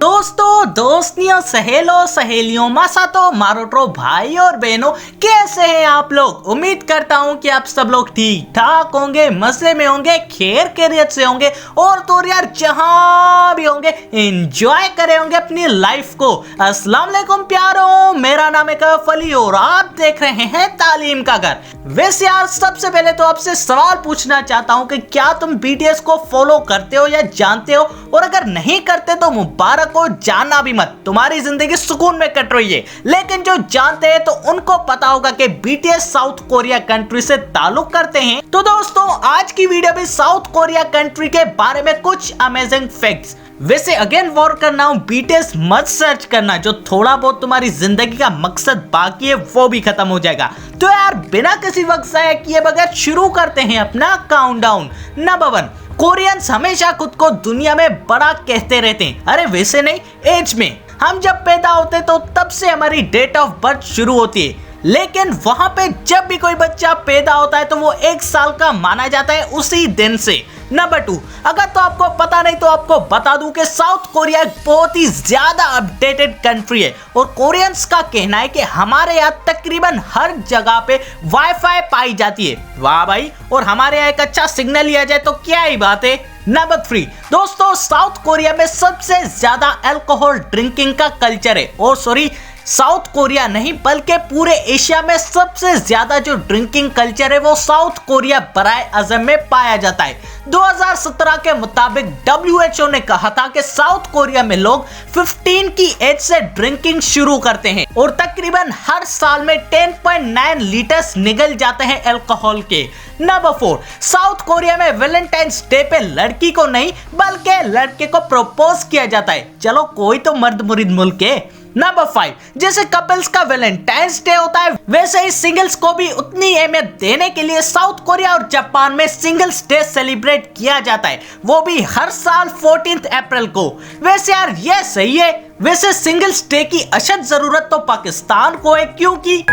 दोस्तों, दोस्तियों, सहेलों, सहेलियों, मासातो, मारोटो, भाई और बहनों, कैसे हैं आप लोग। उम्मीद करता हूं कि आप सब लोग ठीक ठाक होंगे, मजे में होंगे, खैर खैरियत से होंगे और तो यार जहां भी होंगे एंजॉय करे होंगे अपनी लाइफ को। अस्सलाम वालेकुम प्यारों, मेरा नाम है कैफ अली और आप देख रहे हैं तालीम का घर। वैसे यार सबसे पहले तो आपसे सवाल पूछना चाहता हूं कि क्या तुम बीटीएस को फॉलो करते हो या जानते हो, और अगर नहीं करते तो मुबारक हो, जानना भी मत, तुम्हारी जिंदगी सुकून में कट रही है। लेकिन जो जानते हैं तो उनको पता होगा कि बीटीएस साउथ कोरिया कंट्री से ताल्लुक करते हैं। तो दोस्तों आज की वीडियो में साउथ कोरिया कंट्री के बारे में कुछ अमेजिंग फैक्ट्स। वैसे अगेन वॉर करना हूं, बीटीएस मत सर्च करना, जो थोड़ा बहुत तुम्हारी जिंदगी का मकसद बाकी है वो भी खत्म हो जाएगा। तो यार बिना किसी वक्त जाया किए बगैर शुरू करते हैं अपना काउंटडाउन। नंबर 1, कोरियंस हमेशा खुद को दुनिया में बड़ा कहते रहते हैं। अरे वैसे नहीं, एज में हम जब पैदा होते तो तब से हमारी डेट ऑफ बर्थ शुरू होती है, लेकिन वहां पे जब भी कोई बच्चा पैदा होता है तो वो 1 साल का माना जाता है उसी दिन से। नंबर 2, अगर तो आपको पता नहीं तो आपको बता दूं कि साउथ कोरिया एक बहुत ही ज्यादा अपडेटेड कंट्री है और कोरियंस का कहना है कि हमारे यहाँ तकरीबन हर जगह पे वाईफाई पाई जाती है। वाह भाई, और हमारे यहाँ एक अच्छा सिग्नल लिया जाए तो क्या ही बात है। नंबर 3, दोस्तों साउथ कोरिया में सबसे ज्यादा अल्कोहल ड्रिंकिंग का कल्चर है, और सॉरी साउथ कोरिया नहीं बल्कि पूरे एशिया में सबसे ज्यादा जो ड्रिंकिंग कल्चर है वो साउथ कोरिया बराए आजम में पाया जाता है। 2017 के मुताबिक WHO ने कहा था कि साउथ कोरिया में लोग 15 की एज से ड्रिंकिंग शुरू करते हैं और तकरीबन हर साल में 10.9 लीटर्स निकल जाते हैं अल्कोहल के। नंबर 4, साउथ कोरिया में वैलेंटाइंस डे पे लड़की को नहीं बल्कि लड़के को प्रपोज किया जाता है। चलो कोई तो मर्द मुरीद मुल्क है। नंबर 5, जैसे कपल्स का वैलेंटाइंस डे होता है वैसे ही सिंगल्स को भी उतनी अहमियत देने के लिए साउथ कोरिया और जापान में सिंगल्स डे सेलिब्रेट किया जाता है, वो भी हर साल 14 अप्रैल को। वैसे यार ये सही है। वैसे सिंगल्स डे की अशद जरूरत तो पाकिस्तान को है, क्योंकि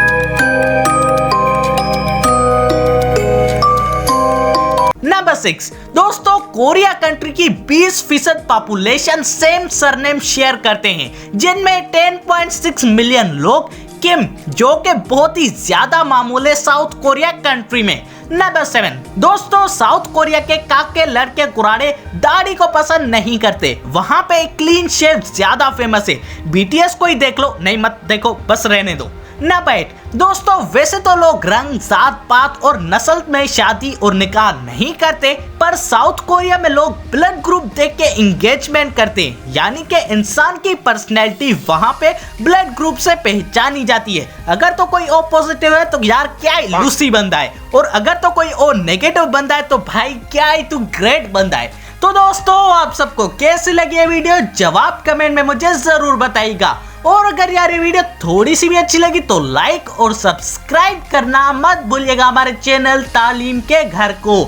नंबर 6, दोस्तों कोरिया कंट्री की 20% पॉपुलेशन सेम सरनेम शेयर करते हैं, जिनमें 10.6 मिलियन लोग किम, जो कि बहुत ही ज्यादा मामूल है साउथ कोरिया कंट्री में। नंबर 7, दोस्तों साउथ कोरिया के काके लड़के कुराड़े दाढ़ी को पसंद नहीं करते, वहां पे क्लीन शेव ज्यादा फेमस है। बीटीएस को ही देख लो, नहीं मत देखो, बस रहने दो। नंबर 8, दोस्तों वैसे तो लोग रंग, जात पात और नस्ल में शादी और निकाह नहीं करते, पर साउथ कोरिया में लोग ब्लड ग्रुप देख के एंगेजमेंट करते हैं, यानी कि इंसान की पर्सनैलिटी वहां पे ब्लड ग्रुप से पहचानी जाती है। अगर तो कोई ओ पॉजिटिव है तो यार क्या ही लूसी बंदा है, और अगर तो कोई ओ नेगेटिव बंदा है तो भाई क्या ही तू ग्रेट बंदा है। तो दोस्तों आप सबको कैसी लगी ये वीडियो, जवाब कमेंट में मुझे जरूर बताइएगा, और अगर यार ये वीडियो थोड़ी सी भी अच्छी लगी तो लाइक और सब्सक्राइब करना मत भूलिएगा हमारे चैनल तालीम के घर को।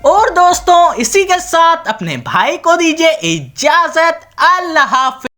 और दोस्तों इसी के साथ अपने भाई को दीजिए इजाजत। अल्लाह हाफिज।